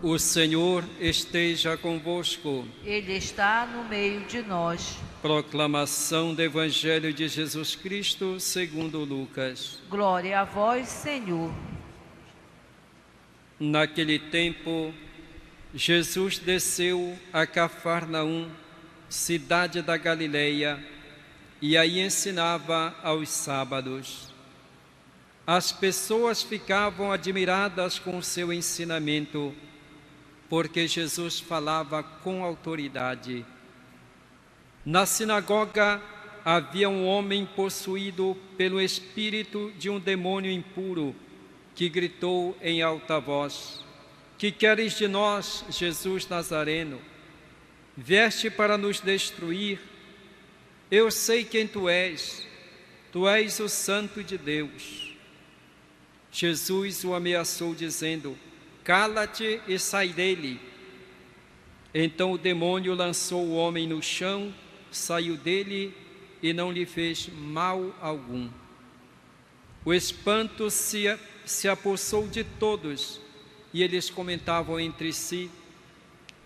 O Senhor esteja convosco. Ele está no meio de nós. Proclamação do Evangelho de Jesus Cristo segundo Lucas. Glória a vós, Senhor. Naquele tempo, Jesus desceu a Cafarnaum, cidade da Galileia, e aí ensinava aos sábados. As pessoas ficavam admiradas com o seu ensinamento, porque Jesus falava com autoridade. Na sinagoga havia um homem possuído pelo espírito de um demônio impuro, que gritou em alta voz: Que queres de nós, Jesus Nazareno? Vieste para nos destruir? Eu sei quem tu és o Santo de Deus. Jesus o ameaçou, dizendo: Cala-te e sai dele. Então o demônio lançou o homem no chão, saiu dele e não lhe fez mal algum. O espanto se apossou de todos e eles comentavam entre si: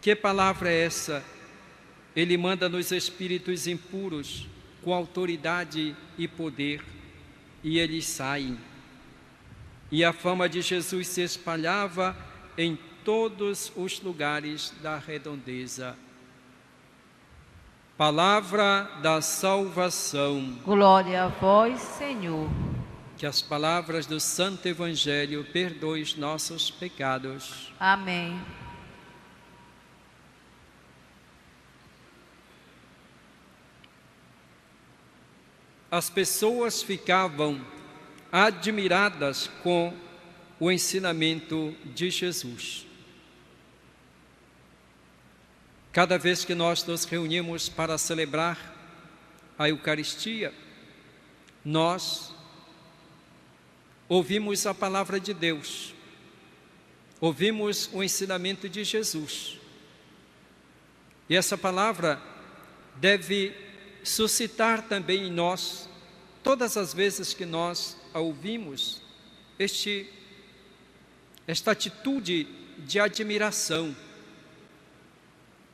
Que palavra é essa? Ele manda nos espíritos impuros com autoridade e poder, e eles saem. E a fama de Jesus se espalhava em todos os lugares da redondeza. Palavra da salvação. Glória a vós, Senhor. Que as palavras do Santo Evangelho perdoem os nossos pecados. Amém. As pessoas ficavam admiradas com o ensinamento de Jesus. Cada vez que nós nos reunimos para celebrar a Eucaristia, nós ouvimos a palavra de Deus, ouvimos o ensinamento de Jesus. E essa palavra deve suscitar também em nós, todas as vezes que nós a ouvimos, esta atitude de admiração,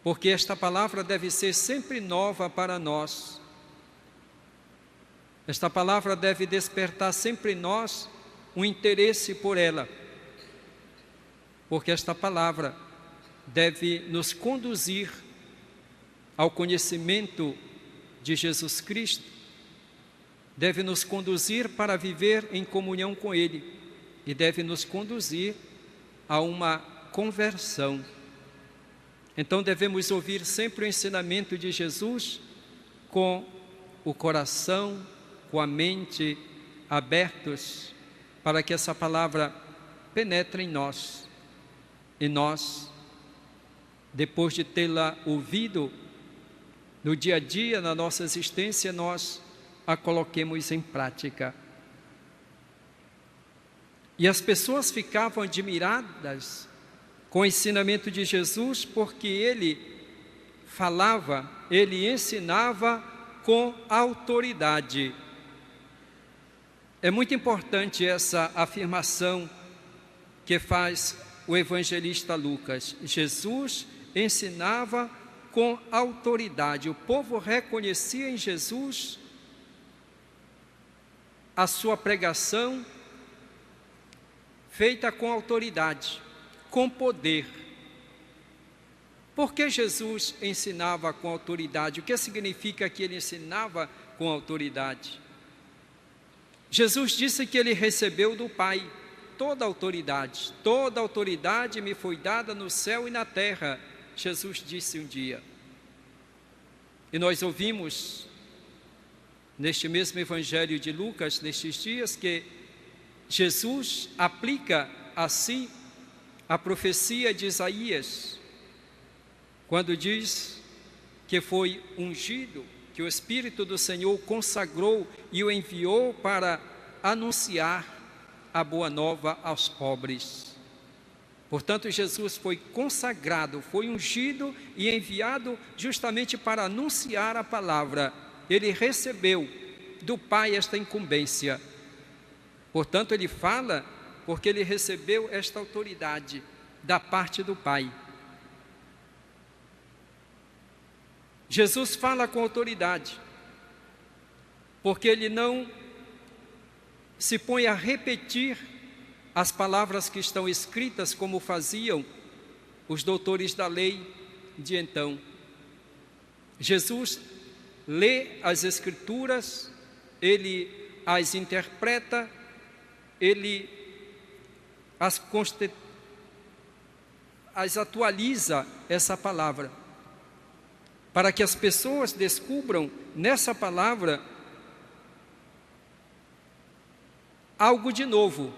porque esta palavra deve ser sempre nova para nós. Esta palavra deve despertar sempre em nós um interesse por ela, porque esta palavra deve nos conduzir ao conhecimento de Jesus Cristo, deve nos conduzir para viver em comunhão com Ele e deve nos conduzir a uma conversão. Então devemos ouvir sempre o ensinamento de Jesus com o coração, com a mente abertos, para que essa palavra penetre em nós. E nós, depois de tê-la ouvido, no dia a dia, na nossa existência, nós a coloquemos em prática. E as pessoas ficavam admiradas com o ensinamento de Jesus, porque ele falava, ele ensinava com autoridade. É muito importante essa afirmação que faz o evangelista Lucas. Jesus ensinava com autoridade. O povo reconhecia em Jesus a sua pregação feita com autoridade, com poder. Por que Jesus ensinava com autoridade? O que significa que ele ensinava com autoridade? Jesus disse que ele recebeu do Pai toda a autoridade. Toda a autoridade me foi dada no céu e na terra, Jesus disse um dia. E nós ouvimos neste mesmo Evangelho de Lucas, nestes dias, que Jesus aplica a si a profecia de Isaías, quando diz que foi ungido, que o Espírito do Senhor consagrou e o enviou para anunciar a boa nova aos pobres. Portanto, Jesus foi consagrado, foi ungido e enviado justamente para anunciar a palavra. Ele recebeu do Pai esta incumbência. Portanto, ele fala porque ele recebeu esta autoridade. da parte do Pai. Jesus fala com autoridade, porque ele não se põe a repetir as palavras que estão escritas como faziam os doutores da lei de então. Jesus lê as Escrituras, ele as interpreta, ele as atualiza, essa palavra, para que as pessoas descubram nessa palavra algo de novo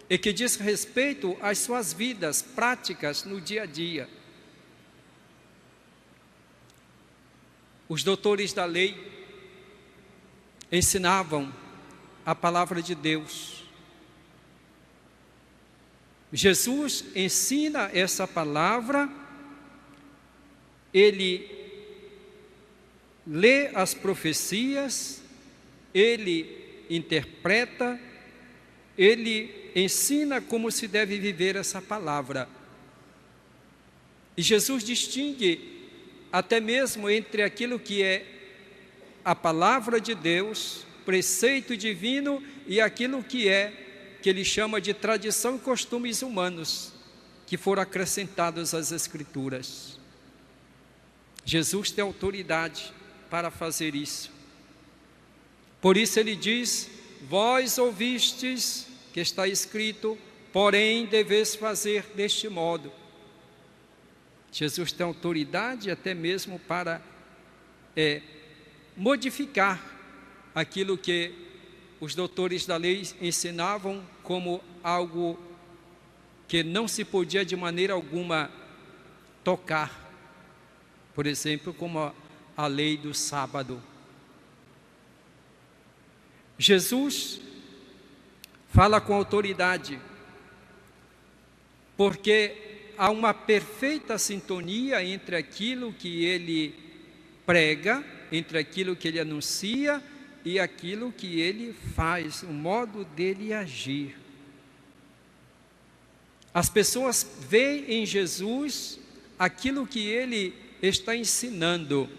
e que diz respeito às suas vidas práticas no dia a dia. Os doutores da lei ensinavam a palavra de Deus. Jesus ensina essa palavra, ele lê as profecias, ele interpreta, ele ensina como se deve viver essa palavra. E Jesus distingue até mesmo entre aquilo que é a palavra de Deus, preceito divino, e aquilo que ele chama de tradição e costumes humanos, que foram acrescentados às Escrituras. Jesus tem autoridade para fazer isso. Por isso ele diz: vós ouvistes que está escrito, porém deveis fazer deste modo. Jesus tem autoridade até mesmo para modificar aquilo que os doutores da lei ensinavam como algo que não se podia de maneira alguma tocar. Por exemplo, como a lei do sábado. Jesus fala com autoridade, porque há uma perfeita sintonia entre aquilo que ele prega, entre aquilo que ele anuncia e aquilo que ele faz, o modo dele agir. As pessoas veem em Jesus aquilo que ele está ensinando.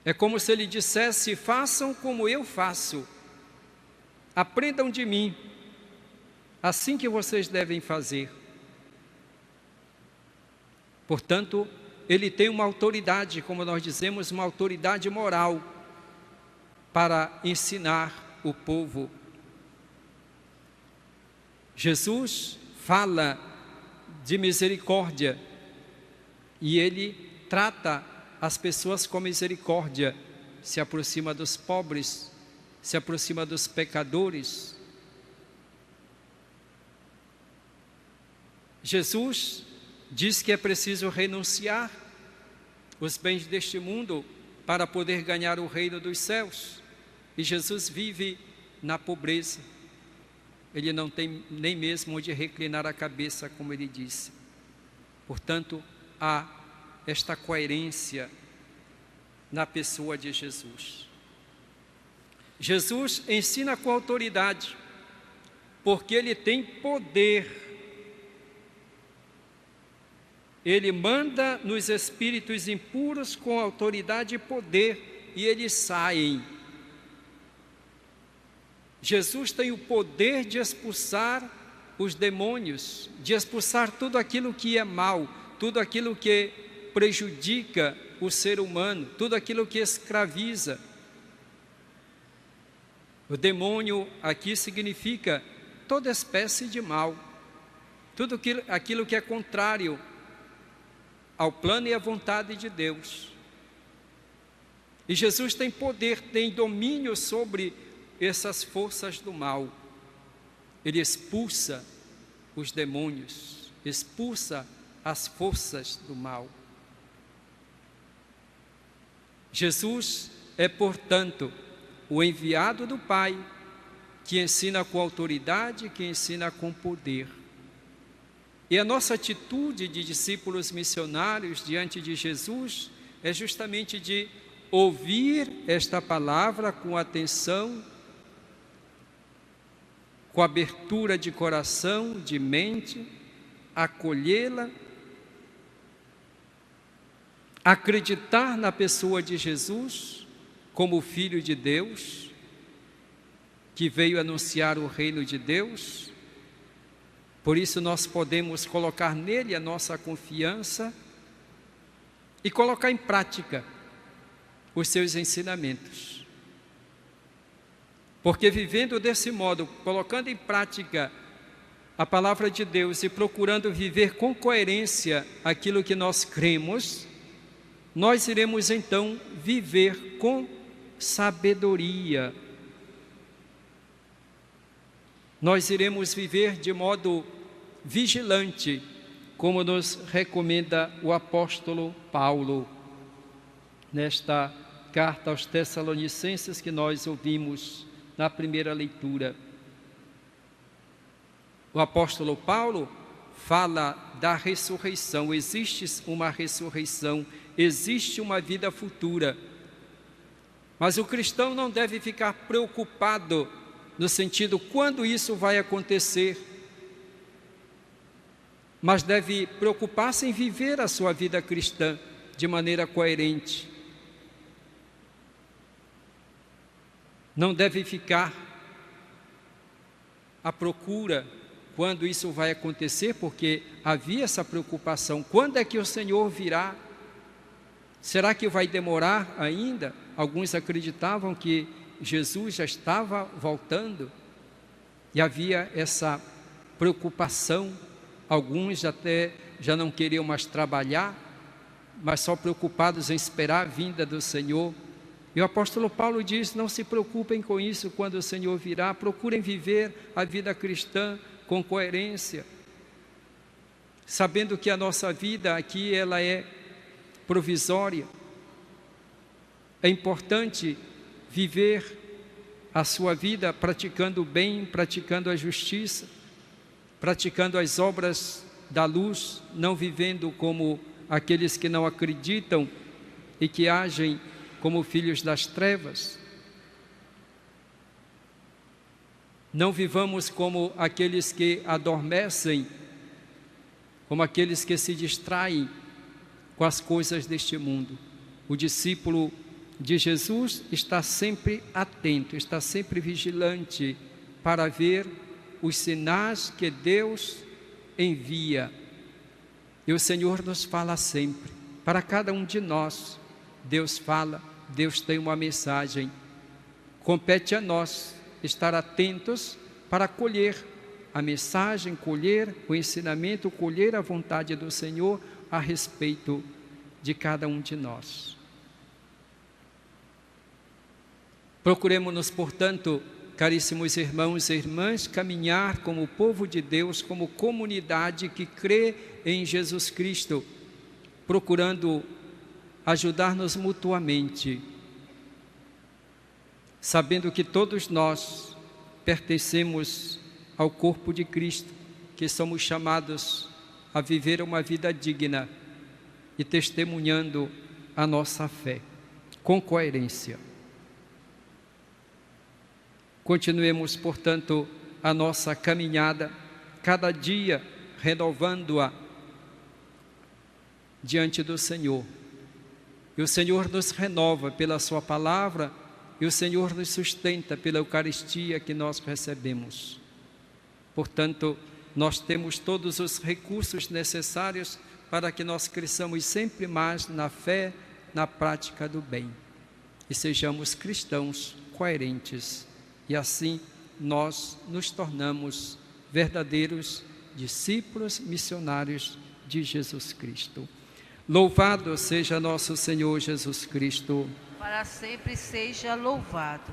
É como se ele dissesse: façam como eu faço, aprendam de mim, assim que vocês devem fazer. Portanto, ele tem uma autoridade, como nós dizemos, uma autoridade moral para ensinar o povo. Jesus fala de misericórdia e ele trata as pessoas com misericórdia, se aproxima dos pobres, se aproxima dos pecadores. Jesus diz que é preciso renunciar os bens deste mundo para poder ganhar o reino dos céus. E Jesus vive na pobreza. Ele não tem nem mesmo onde reclinar a cabeça, como ele disse. Portanto, há esta coerência na pessoa de Jesus. Jesus ensina com autoridade, porque ele tem poder. Ele manda nos espíritos impuros com autoridade e poder, e eles saem. Jesus tem o poder de expulsar os demônios, de expulsar tudo aquilo que é mal, tudo aquilo que prejudica o ser humano, tudo aquilo que escraviza. O demônio aqui significa toda espécie de mal, tudo aquilo que é contrário ao plano e à vontade de Deus. E Jesus tem poder, tem domínio sobre essas forças do mal. Ele expulsa os demônios, expulsa as forças do mal. Jesus é, portanto, o enviado do Pai, que ensina com autoridade, que ensina com poder. E a nossa atitude de discípulos missionários diante de Jesus é justamente de ouvir esta palavra com atenção, com abertura de coração, de mente, acolhê-la, acreditar na pessoa de Jesus como Filho de Deus, que veio anunciar o reino de Deus. Por isso nós podemos colocar nele a nossa confiança e colocar em prática os seus ensinamentos. Porque vivendo desse modo, colocando em prática a palavra de Deus e procurando viver com coerência aquilo que nós cremos, nós iremos então viver com sabedoria. Nós iremos viver de modo vigilante, como nos recomenda o apóstolo Paulo, nesta carta aos Tessalonicenses que nós ouvimos na primeira leitura. O apóstolo Paulo fala da ressurreição. Existe uma ressurreição, existe uma vida futura. Mas o cristão não deve ficar preocupado no sentido quando isso vai acontecer, mas deve preocupar-se em viver a sua vida cristã de maneira coerente. Não deve ficar à procura quando isso vai acontecer, porque havia essa preocupação. Quando é que o Senhor virá? Será que vai demorar ainda? Alguns acreditavam que Jesus já estava voltando e havia essa preocupação. Alguns até já não queriam mais trabalhar, mas só preocupados em esperar a vinda do Senhor. E o apóstolo Paulo diz: não se preocupem com isso quando o Senhor virá, procurem viver a vida cristã com coerência, sabendo que a nossa vida aqui ela é provisória. É importante viver a sua vida praticando o bem, praticando a justiça, praticando as obras da luz, não vivendo como aqueles que não acreditam e que agem como filhos das trevas. Não vivamos como aqueles que adormecem, como aqueles que se distraem com as coisas deste mundo. O discípulo de Jesus está sempre atento, está sempre vigilante para ver os sinais que Deus envia. E o Senhor nos fala sempre, para cada um de nós. Deus fala, Deus tem uma mensagem. Compete a nós estar atentos para colher a mensagem, colher o ensinamento, colher a vontade do Senhor a respeito de cada um de nós. Procuremos-nos, portanto, caríssimos irmãos e irmãs, caminhar como povo de Deus, como comunidade que crê em Jesus Cristo, procurando ajudar-nos mutuamente, sabendo que todos nós pertencemos ao corpo de Cristo, que somos chamados a viver uma vida digna e testemunhando a nossa fé, com coerência. Continuemos, portanto, a nossa caminhada, cada dia renovando-a diante do Senhor. E o Senhor nos renova pela sua palavra, e o Senhor nos sustenta pela Eucaristia que nós recebemos. Portanto, nós temos todos os recursos necessários para que nós cresçamos sempre mais na fé, na prática do bem. E sejamos cristãos coerentes. E assim nós nos tornamos verdadeiros discípulos missionários de Jesus Cristo. Louvado seja nosso Senhor Jesus Cristo. Para sempre seja louvado.